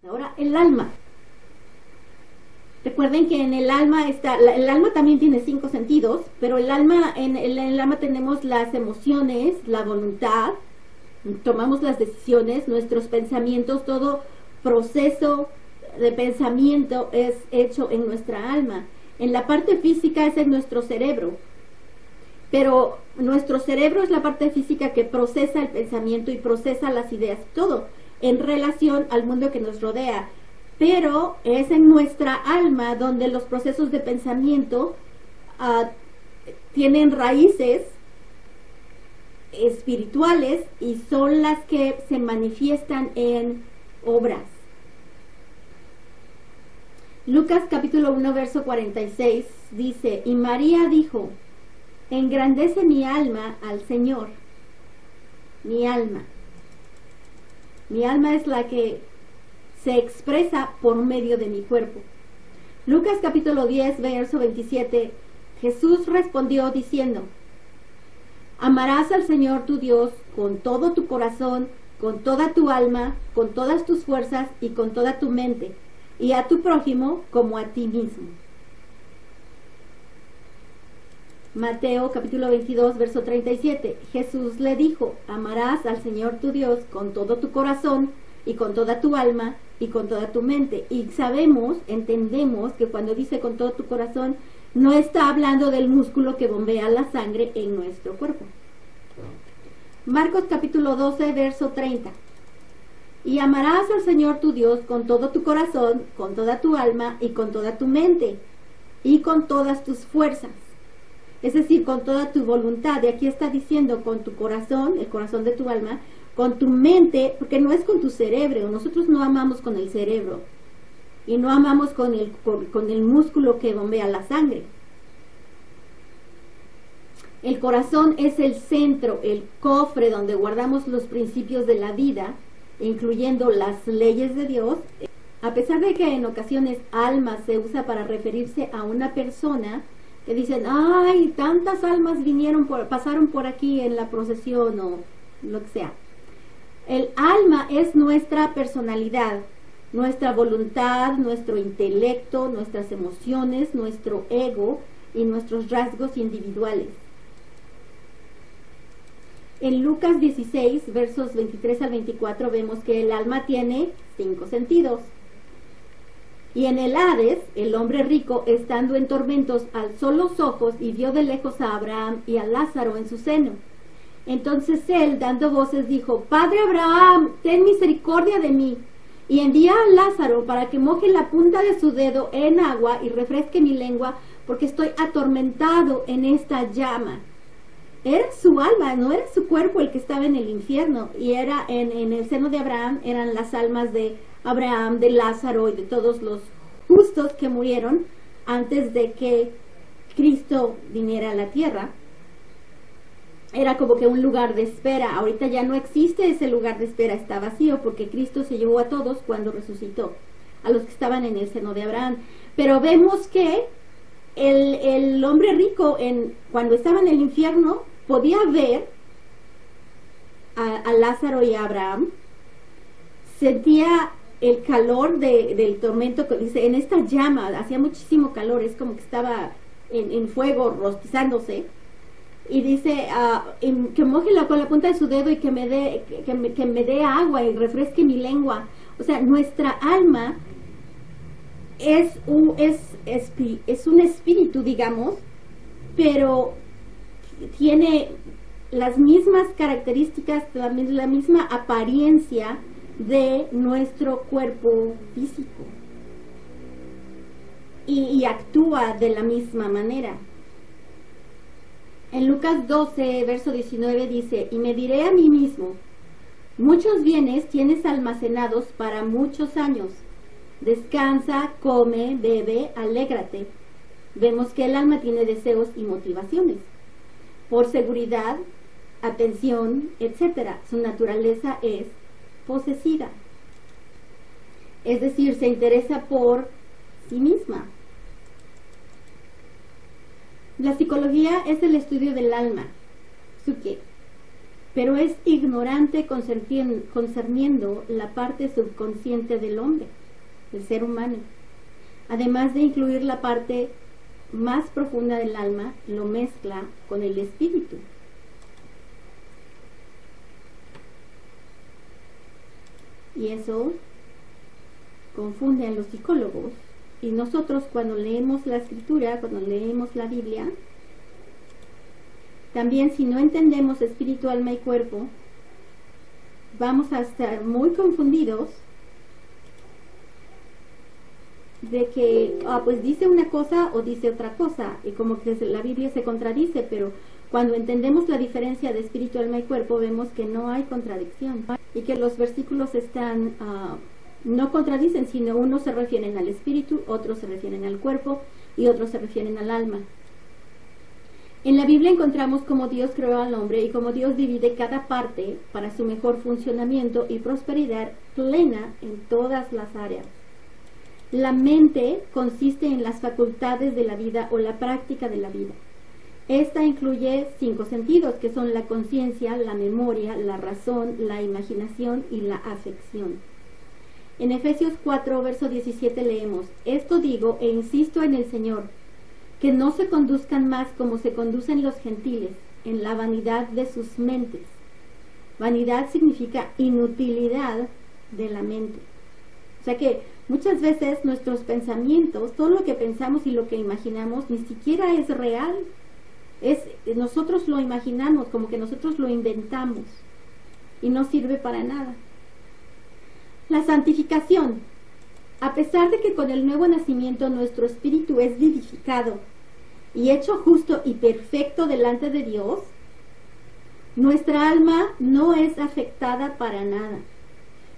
Ahora, el alma. Recuerden que en el alma está, el alma también tiene 5 sentidos, pero el alma, en el alma tenemos las emociones, la voluntad, tomamos las decisiones, nuestros pensamientos, todo proceso de pensamiento es hecho en nuestra alma. En la parte física es en nuestro cerebro, pero nuestro cerebro es la parte física que procesa el pensamiento y procesa las ideas, todo en relación al mundo que nos rodea. Pero es en nuestra alma donde los procesos de pensamiento tienen raíces espirituales y son las que se manifiestan en obras. Lucas capítulo 1 verso 46 dice: y María dijo: engrandece mi alma al Señor. Mi alma es la que se expresa por medio de mi cuerpo. Lucas capítulo 10 verso 27, Jesús respondió diciendo: amarás al Señor tu Dios con todo tu corazón, con toda tu alma, con todas tus fuerzas y con toda tu mente, y a tu prójimo como a ti mismo. Mateo capítulo 22 verso 37, Jesús le dijo: amarás al Señor tu Dios con todo tu corazón y con toda tu alma y con toda tu mente. Y entendemos que cuando dice con todo tu corazón, no está hablando del músculo que bombea la sangre en nuestro cuerpo. Marcos capítulo 12 verso 30, y amarás al Señor tu Dios con todo tu corazón, con toda tu alma y con toda tu mente y con todas tus fuerzas. Es decir, con toda tu voluntad. Y aquí está diciendo con tu corazón, el corazón de tu alma, con tu mente, porque no es con tu cerebro. Nosotros no amamos con el cerebro y no amamos con el músculo que bombea la sangre. El corazón es el centro, el cofre donde guardamos los principios de la vida, incluyendo las leyes de Dios. A pesar de que en ocasiones alma se usa para referirse a una persona, que dicen: ay, tantas almas pasaron por aquí en la procesión o lo que sea. El alma es nuestra personalidad, nuestra voluntad, nuestro intelecto, nuestras emociones, nuestro ego y nuestros rasgos individuales. En Lucas 16, versos 23 al 24, vemos que el alma tiene 5 sentidos. Y en el Hades, el hombre rico, estando en tormentos, alzó los ojos y vio de lejos a Abraham y a Lázaro en su seno. Entonces él, dando voces, dijo: Padre Abraham, ten misericordia de mí, y envía a Lázaro para que moje la punta de su dedo en agua y refresque mi lengua, porque estoy atormentado en esta llama. Era su alma, no era su cuerpo el que estaba en el infierno, y era en el seno de Abraham, eran las almas de Abraham, de Lázaro y de todos los justos que murieron antes de que Cristo viniera a la tierra. Era como que un lugar de espera. Ahorita ya no existe ese lugar de espera, está vacío, porque Cristo se llevó a todos cuando resucitó, a los que estaban en el seno de Abraham. Pero vemos que el hombre rico, cuando estaba en el infierno, podía ver a Lázaro y a Abraham, sentía el calor del tormento, que dice, en esta llama, hacía muchísimo calor, es como que estaba en fuego, rostizándose, y dice que moje con la punta de su dedo y que me dé agua y refresque mi lengua. O sea, nuestra alma es un espíritu, digamos, pero tiene las mismas características, la misma apariencia de nuestro cuerpo físico, y actúa de la misma manera. En Lucas 12, verso 19 dice: y me diré a mí mismo, muchos bienes tienes almacenados para muchos años, descansa, come, bebe, alégrate. Vemos que el alma tiene deseos y motivaciones por seguridad, atención, etc. Su naturaleza es posesiva, es decir, se interesa por sí misma. La psicología es el estudio del alma, psuke, pero es ignorante concerniendo la parte subconsciente del hombre, del ser humano. Además de incluir la parte más profunda del alma, lo mezcla con el espíritu. Y eso confunde a los psicólogos. Y nosotros, cuando leemos la escritura, cuando leemos la Biblia, también, si no entendemos espíritu, alma y cuerpo, vamos a estar muy confundidos de que, pues dice una cosa o dice otra cosa, y como que la Biblia se contradice, pero cuando entendemos la diferencia de espíritu, alma y cuerpo, vemos que no hay contradicción, y que los versículos están, no contradicen, sino unos se refieren al espíritu, otros se refieren al cuerpo, y otros se refieren al alma. En la Biblia encontramos cómo Dios creó al hombre y cómo Dios divide cada parte para su mejor funcionamiento y prosperidad plena en todas las áreas. La mente consiste en las facultades de la vida o la práctica de la vida. Esta incluye 5 sentidos, que son la conciencia, la memoria, la razón, la imaginación y la afección. En Efesios 4, verso 17 leemos: esto digo e insisto en el Señor, que no se conduzcan más como se conducen los gentiles, en la vanidad de sus mentes. Vanidad significa inutilidad de la mente. O sea que muchas veces nuestros pensamientos, todo lo que pensamos y lo que imaginamos, ni siquiera es real. Nosotros lo imaginamos, como que nosotros lo inventamos, y no sirve para nada. La santificación. A pesar de que con el nuevo nacimiento nuestro espíritu es vivificado y hecho justo y perfecto delante de Dios, nuestra alma no es afectada para nada.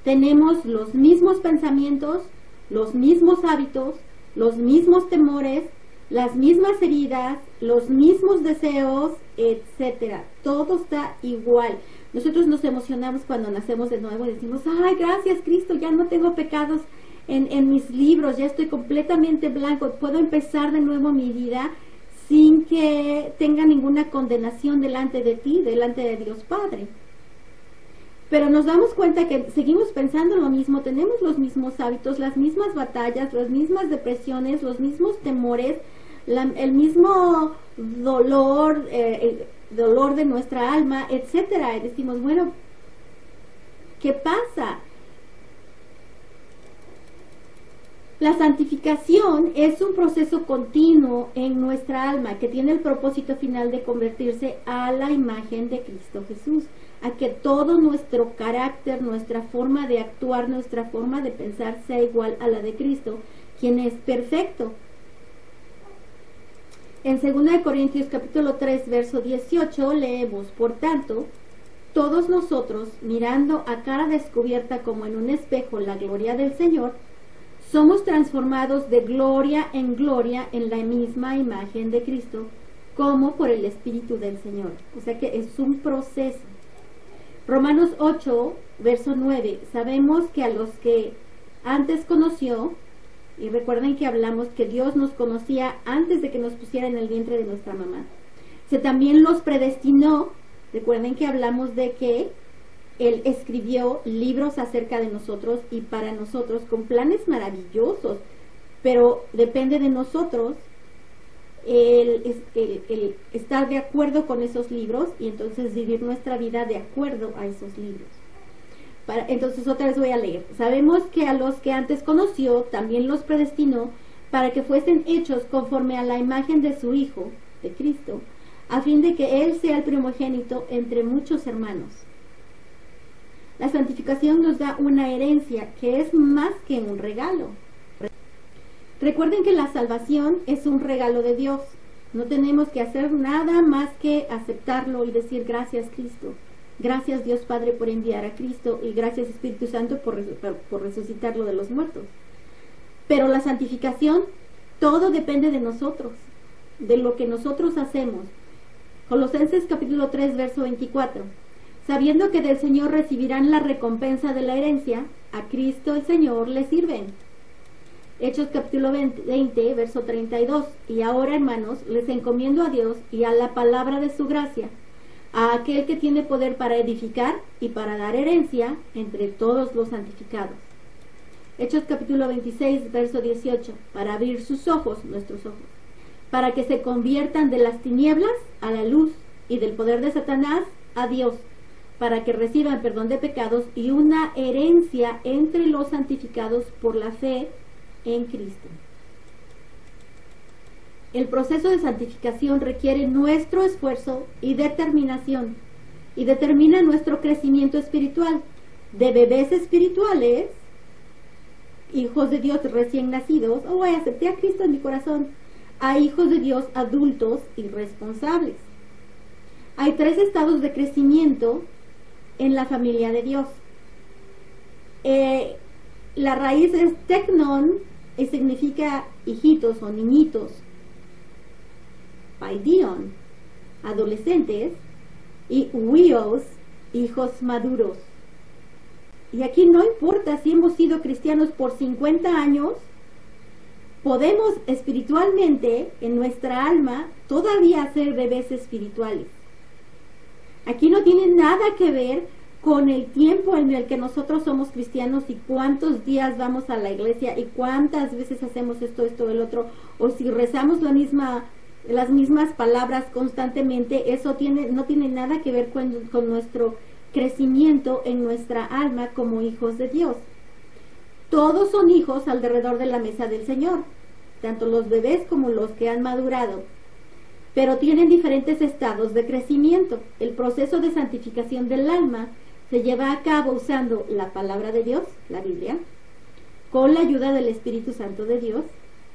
Tenemos los mismos pensamientos, los mismos hábitos, los mismos temores, las mismas heridas, los mismos deseos, etcétera. Todo está igual. Nosotros nos emocionamos cuando nacemos de nuevo y decimos: ay, gracias Cristo, ya no tengo pecados en mis libros, ya estoy completamente blanco, puedo empezar de nuevo mi vida sin que tenga ninguna condenación delante de ti, delante de Dios Padre. Pero nos damos cuenta que seguimos pensando lo mismo, tenemos los mismos hábitos, las mismas batallas, las mismas depresiones, los mismos temores, el mismo dolor, el dolor de nuestra alma, etcétera. Y decimos: bueno, ¿qué pasa? La santificación es un proceso continuo en nuestra alma que tiene el propósito final de convertirse a la imagen de Cristo Jesús, a que todo nuestro carácter, nuestra forma de actuar, nuestra forma de pensar sea igual a la de Cristo, quien es perfecto. En 2 Corintios capítulo 3, verso 18 leemos: por tanto, todos nosotros, mirando a cara descubierta como en un espejo la gloria del Señor, somos transformados de gloria en la misma imagen de Cristo, como por el Espíritu del Señor. O sea que es un proceso. Romanos 8, verso 9. Sabemos que a los que antes conoció, y recuerden que hablamos que Dios nos conocía antes de que nos pusiera en el vientre de nuestra mamá, se también los predestinó. Recuerden que hablamos de que Él escribió libros acerca de nosotros y para nosotros con planes maravillosos, pero depende de nosotros el estar de acuerdo con esos libros y entonces vivir nuestra vida de acuerdo a esos libros. Entonces otra vez voy a leer. Sabemos que a los que antes conoció también los predestinó para que fuesen hechos conforme a la imagen de su Hijo, de Cristo, a fin de que Él sea el primogénito entre muchos hermanos. La santificación nos da una herencia que es más que un regalo. Recuerden que la salvación es un regalo de Dios. No tenemos que hacer nada más que aceptarlo y decir: gracias Cristo, gracias Dios Padre por enviar a Cristo y gracias Espíritu Santo por resucitarlo de los muertos. Pero la santificación, todo depende de nosotros, de lo que nosotros hacemos. Colosenses capítulo 3, verso 24. Sabiendo que del Señor recibirán la recompensa de la herencia, a Cristo el Señor le sirven. Hechos capítulo 20, verso 32. Y ahora, hermanos, les encomiendo a Dios y a la palabra de su gracia, a aquel que tiene poder para edificar y para dar herencia entre todos los santificados. Hechos capítulo 26, verso 18, para abrir sus ojos, nuestros ojos, para que se conviertan de las tinieblas a la luz y del poder de Satanás a Dios, para que reciban perdón de pecados y una herencia entre los santificados por la fe en Cristo. El proceso de santificación requiere nuestro esfuerzo y determinación y determina nuestro crecimiento espiritual, de bebés espirituales, hijos de Dios recién nacidos, acepté a Cristo en mi corazón, a hijos de Dios adultos y responsables. Hay 3 estados de crecimiento en la familia de Dios. La raíz es teknon y significa hijitos o niñitos. Paidion, adolescentes, y huios, hijos maduros. Y aquí no importa si hemos sido cristianos por 50 años, podemos espiritualmente, en nuestra alma, todavía ser bebés espirituales. Aquí no tiene nada que ver con el tiempo en el que nosotros somos cristianos y cuántos días vamos a la iglesia y cuántas veces hacemos esto, el otro, o si rezamos las mismas palabras constantemente. Eso no tiene nada que ver con nuestro crecimiento en nuestra alma como hijos de Dios. Todos son hijos alrededor de la mesa del Señor, tanto los bebés como los que han madurado, pero tienen diferentes estados de crecimiento. El proceso de santificación del alma se lleva a cabo usando la palabra de Dios, la Biblia, con la ayuda del Espíritu Santo de Dios,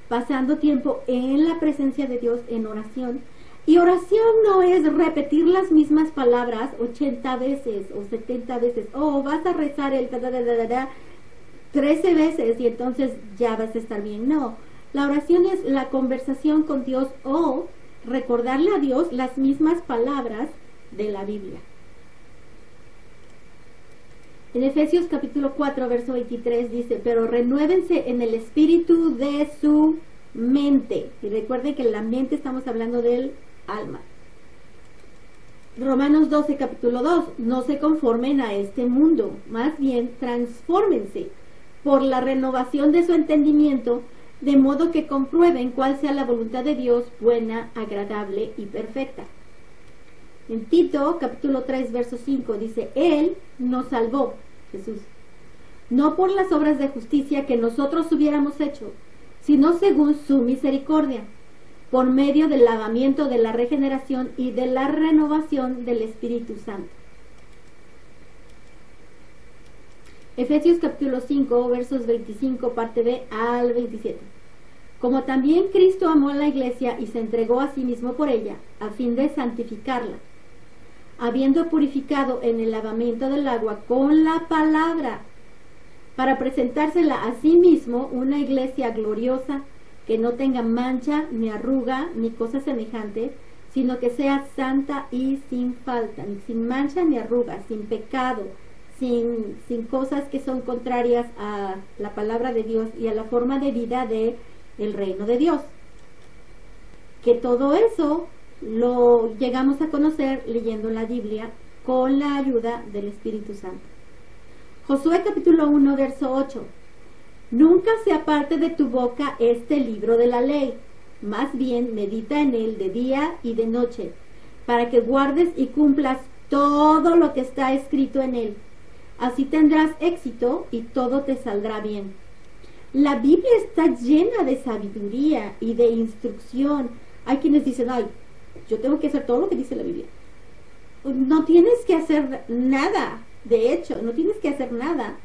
pasando tiempo en la presencia de Dios en oración. Y oración no es repetir las mismas palabras 80 veces o 70 veces. Vas a rezar el 13 veces y entonces ya vas a estar bien. No, la oración es la conversación con Dios o recordarle a Dios las mismas palabras de la Biblia. En Efesios capítulo 4, verso 23 dice, pero renuévense en el espíritu de su mente. Y recuerden que en la mente estamos hablando del alma. Romanos 12, capítulo 2, no se conformen a este mundo, más bien transfórmense por la renovación de su entendimiento, de modo que comprueben cuál sea la voluntad de Dios, buena, agradable y perfecta. En Tito, capítulo 3, verso 5, dice, Él nos salvó, Jesús, no por las obras de justicia que nosotros hubiéramos hecho, sino según su misericordia, por medio del lavamiento de la regeneración y de la renovación del Espíritu Santo. Efesios capítulo 5, versos 25, parte B al 27. Como también Cristo amó a la iglesia y se entregó a sí mismo por ella, a fin de santificarla, habiendo purificado en el lavamiento del agua con la palabra, para presentársela a sí mismo una iglesia gloriosa, que no tenga mancha, ni arruga, ni cosa semejante, sino que sea santa y sin falta, sin mancha ni arruga, sin pecado, sin cosas que son contrarias a la palabra de Dios y a la forma de vida del reino de Dios. Que todo eso lo llegamos a conocer leyendo la Biblia con la ayuda del Espíritu Santo. Josué capítulo 1, verso 8. Nunca se aparte de tu boca este libro de la ley, más bien medita en él de día y de noche, para que guardes y cumplas todo lo que está escrito en él. Así tendrás éxito y todo te saldrá bien. La Biblia está llena de sabiduría y de instrucción. Hay quienes dicen, yo tengo que hacer todo lo que dice la Biblia. No tienes que hacer nada, de hecho, no tienes que hacer nada,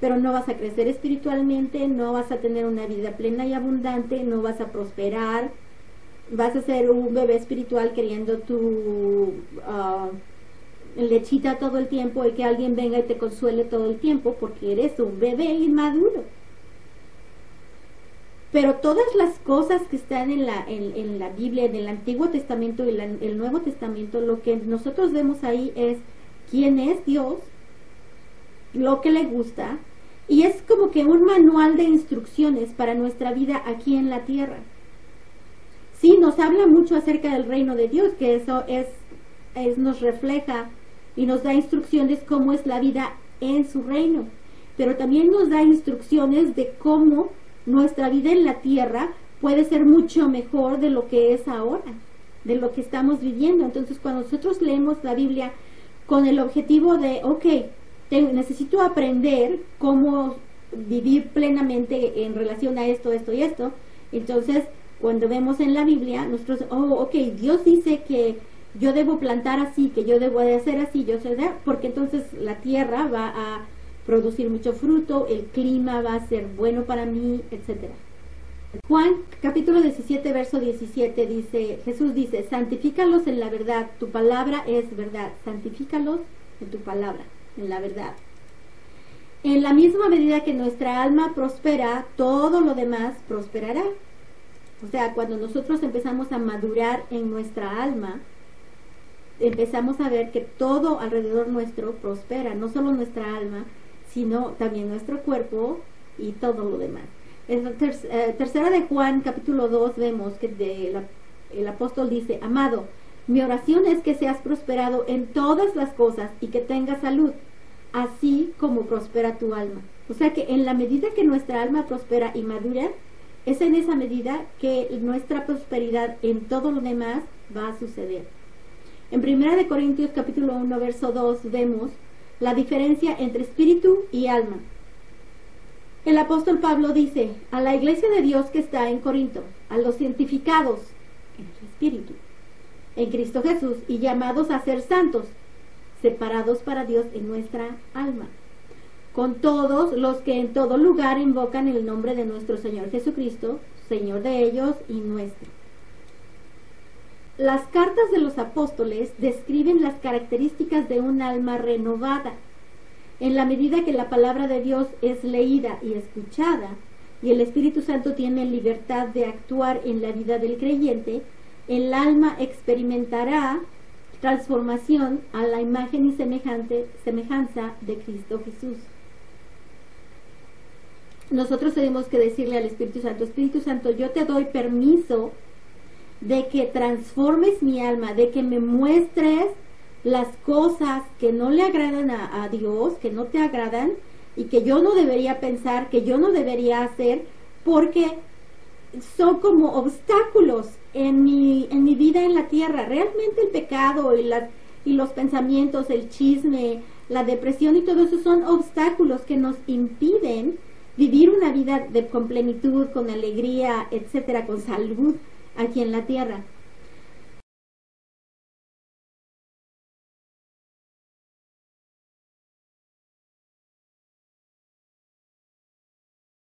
pero no vas a crecer espiritualmente, no vas a tener una vida plena y abundante, no vas a prosperar, vas a ser un bebé espiritual queriendo tu lechita todo el tiempo y que alguien venga y te consuele todo el tiempo porque eres un bebé inmaduro. Pero todas las cosas que están en la Biblia, en el Antiguo Testamento y el Nuevo Testamento, lo que nosotros vemos ahí es quién es Dios, lo que le gusta, y es como que un manual de instrucciones para nuestra vida aquí en la tierra. Sí, nos habla mucho acerca del reino de Dios, que eso es nos refleja y nos da instrucciones cómo es la vida en su reino, pero también nos da instrucciones de cómo nuestra vida en la tierra puede ser mucho mejor de lo que es ahora, de lo que estamos viviendo. Entonces, cuando nosotros leemos la Biblia con el objetivo de, necesito aprender cómo vivir plenamente en relación a esto, esto y esto, entonces, cuando vemos en la Biblia, nosotros, Dios dice que yo debo plantar así, que yo debo de hacer así, porque entonces la tierra va a producir mucho fruto, el clima va a ser bueno para mí, etcétera. Juan capítulo 17 verso 17 dice, Jesús dice, santifícalos en la verdad, tu palabra es verdad, santifícalos en tu palabra, en la verdad. En la misma medida que nuestra alma prospera, todo lo demás prosperará. O sea, cuando nosotros empezamos a madurar en nuestra alma, empezamos a ver que todo alrededor nuestro prospera, no solo nuestra alma, sino también nuestro cuerpo y todo lo demás. En la tercera de Juan, capítulo 2, vemos que el apóstol dice, amado, mi oración es que seas prosperado en todas las cosas y que tengas salud, así como prospera tu alma. O sea que en la medida que nuestra alma prospera y madura, es en esa medida que nuestra prosperidad en todo lo demás va a suceder. En 1 Corintios capítulo 1 verso 2 vemos la diferencia entre espíritu y alma. El apóstol Pablo dice, a la iglesia de Dios que está en Corinto, a los santificados en el espíritu, en Cristo Jesús, y llamados a ser santos, separados para Dios en nuestra alma, con todos los que en todo lugar invocan el nombre de nuestro Señor Jesucristo, Señor de ellos y nuestro. Las cartas de los apóstoles describen las características de un alma renovada. En la medida que la palabra de Dios es leída y escuchada, y el Espíritu Santo tiene libertad de actuar en la vida del creyente, el alma experimentará transformación a la imagen y semejanza de Cristo Jesús. Nosotros tenemos que decirle al Espíritu Santo, yo te doy permiso de que transformes mi alma, de que me muestres las cosas que no le agradan a Dios, que no te agradan y que yo no debería pensar, que yo no debería hacer, porque son como obstáculos en mi vida en la tierra. Realmente el pecado y los pensamientos, el chisme, la depresión y todo eso son obstáculos que nos impiden vivir una vida con plenitud, con alegría, etcétera, con salud aquí en la tierra.